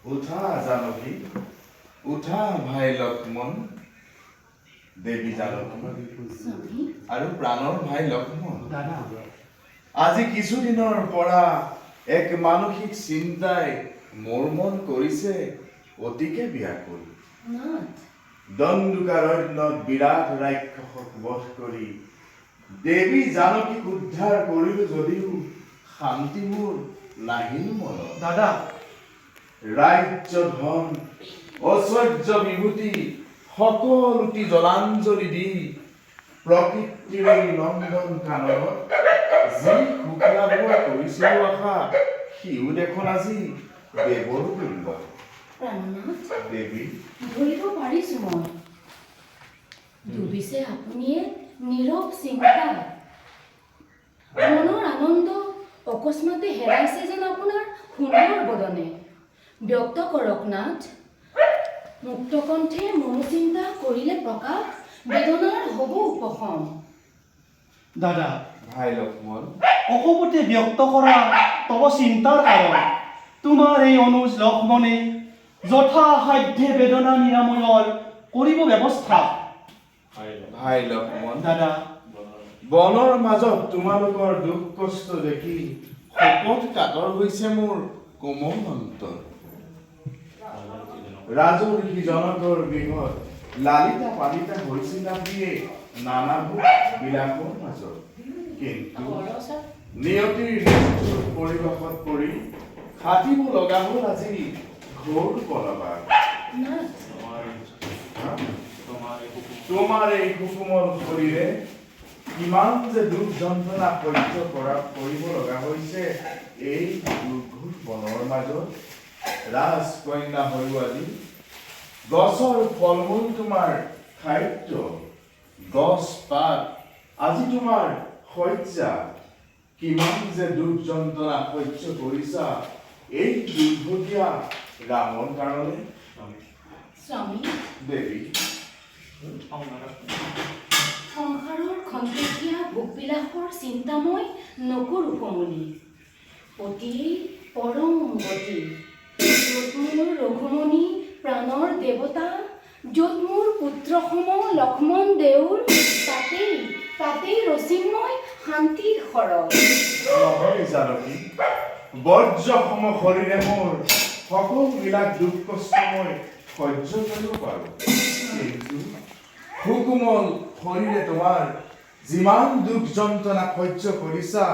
উঠা জানকী, উঠা ভাই লক্ষ্মণ, দেৱী জানকী আৰু প্ৰাণৰ ভাই লক্ষ্মণ। আজি কিছুদিনৰ পৰা এক মানসিক চিন্তাই মোৰ মন কৰিছে অতিকে ব্যাকুল। দণ্ডুকাৰণ্যত বিৰাট ৰাক্ষসক বধ কৰি দেৱী জানকীক উদ্ধাৰ কৰিলো যদিও শান্তি মোৰ নাহিল মনত। দাদা, ৰাজ্য ধন ঐশ্বৰ্য বিভূতি সকলোটি জলাঞ্জলি দি প্ৰকৃতিৰ এই নন্দন কাননত যি সুখ লাভ কৰিছিলো আশা, সিও দেখোন আজি দেৱৰ তুল্য। দেৱী, ধৰিব পাৰিছো মই ডুবিছে আপুনিয়ে নীৰৱ চিন্তা। মনৰ আনন্দ অকস্মাতে হেৰাইছে যেন আপোনাৰ সুন্দৰ বদনে। ব্যক্ত কৰক নাথ, মুক্ত কণ্ঠে মনোচিন্তা কৰিলে প্ৰকাশ, বেদনাৰ হ'ব উপশম। দাদা, ভাই লক্ষ্মণ, অকপতে ব্যক্ত কৰা তব চিন্তাৰ কাৰণ। তোমাৰ এই অনুজ লক্ষ্মণে যথাসাধ্যে বেদনা নিৰাময়ৰ কৰিব ব্যৱস্থা। ভাই লক্ষ্মণ, দাদা, বনৰ মাজত তোমালোকৰ দুখ কষ্ট দেখি শপত কাতৰ হৈছে মোৰ কোমল অন্তৰ। ৰাজৰ্ষি জনকৰ গৃহত লালিতা পালিতা হৈছিলা দিয়ে নানাভোগ বিলাসৰ মাজত, কিন্তু নিয়তিৰ নিষ্ঠুৰ পৰিৱেশত পৰি খাটিব লগা হ'ল আজি ঘোৰ বনবাস। তোমাৰ এই সুকুমল শৰীৰে কিমান যে দুখ যন্ত্ৰণা সহ্য কৰিব লগা হৈছে এই দুৰ্ঘট বনৰ মাজত। ৰাজকন্যা হৈও আজি গছৰ ফল মূল তোমাৰ খাদ্য, গছ পাত আজি তোমাৰ শয্যা। কিমান যে দুখ যন্ত্ৰণা সহ্য কৰিছা এই দুৰ্ভগীয়া ৰামৰ কাৰণে। স্বামী, দেৱী, সংসাৰৰ খন্তেকীয়া ভোগবিলাসৰ চিন্তা মই নকৰোঁ সমলি। পতিয়েই পৰম গতি, য'ত মোৰ ৰঘুমণি প্ৰাণৰ দেৱতা, য'ত মোৰ পুত্ৰসম লক্ষ্মণ দেউৰ, তাতেই ৰচিম মই শান্তিৰ সৰহ। নহয় জানকী, বজ্ৰসম শৰীৰে মোৰ সকলোবিলাক দুখ কষ্ট মই সহ্য কৰিব পাৰোঁ, কিন্তু সুকুমল শৰীৰে তোমাৰ যিমান দুখ যন্ত্ৰণা সহ্য কৰিছা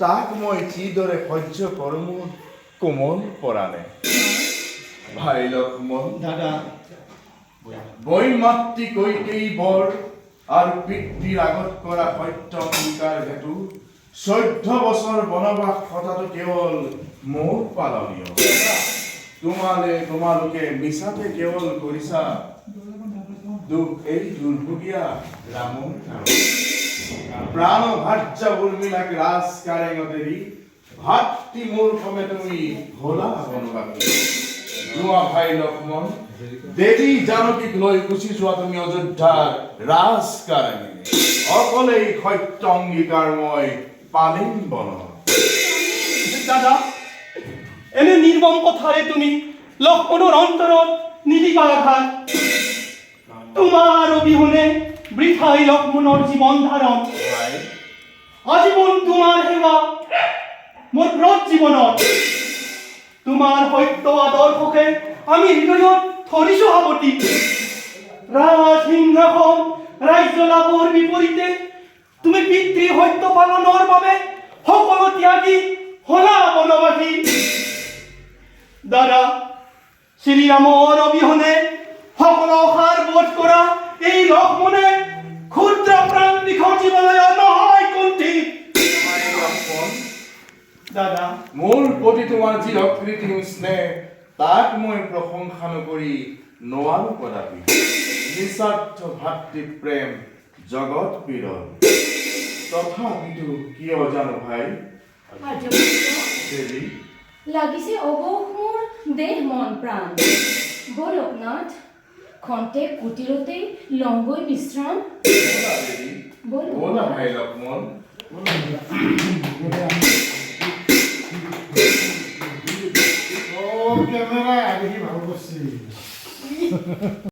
তাক মই কিদৰে সহ্য কৰোঁ মোৰ কোমল পৰাণে। ভাই লক্ষ্মণ, দাদা, বৈমাতৃ কৈকেয়ী বৰ আৰু পিতৃৰ আগত কৰা সত্য অংগীকাৰ হেতু 14 বছৰ বনবাস খটাটো কেৱল মোৰ পালনীয়। তোমালোকে মিছাতে কেৱল কৰিছা দুখ এই দুৰ্ভগীয়া ৰামৰ কাৰণে। প্ৰাণ ভাৰ্যা উৰ্মিলাক ৰাজ কাৰেঙতেৰি ভাতৃ মোৰ কমে তুমি ভোলা বনবাসী। নোৱা ভাই লক্ষ্মণ, দেৱী জানকীক লৈ গুচি যোৱা তুমি অযোধ্যাৰ ৰাজ কাৰেঙে। অকলেই সত্য অংগীকাৰ মই পালিম বনত। দাদা, এনে নিৰ্মম কথাৰে তুমি লক্ষ্মণৰ অন্তৰত নিদিবা আঘাত। তোমাৰ অবিহনে বৃথাই লক্ষ্মণৰ জীৱন ধাৰণ। আজীবন তোমাৰ সেৱা মোৰ ব্ৰত জীৱনত। তোমাৰ সত্য আদৰ্শকে আমি হৃদয়ত ধৰিছো সাৱটি। ৰাজসিংহাসন ৰাজ্য লাভৰ বিপৰীতে তুমি পিতৃ সত্য পালনৰ বাবে সকলো ত্যাগী হলা বনবাসী। দাদা, শ্ৰীৰামৰ অবিহনে সকলো সাৰ বোধ কৰা এই লক্ষ্মণে ক্ষুদ্ৰ প্ৰাণ বিসৰ্জিবলৈ নহয় কুণ্ঠিত। দাদা, মোৰ প্ৰতি তোমাৰ যি অকৃত্ৰিম স্নেহ তাক মই প্ৰশংসা নকৰি নোৱাৰো কদাপি। নিস্বাৰ্থ ভাতৃ প্ৰেম জগত বিৰল, তথাপিতো কিয় জানো ভাই দেৱী, লাগিছে অবৌখ মোৰ দেহ মন প্ৰাণ। বলক নাথ, খন্তেক কুটিৰতেই লংগৈ বিশ্ৰাম। দেৱী, বলা ভাই লক্ষ্মণ। কেমেৰা দেখি ভাল কৰিছিল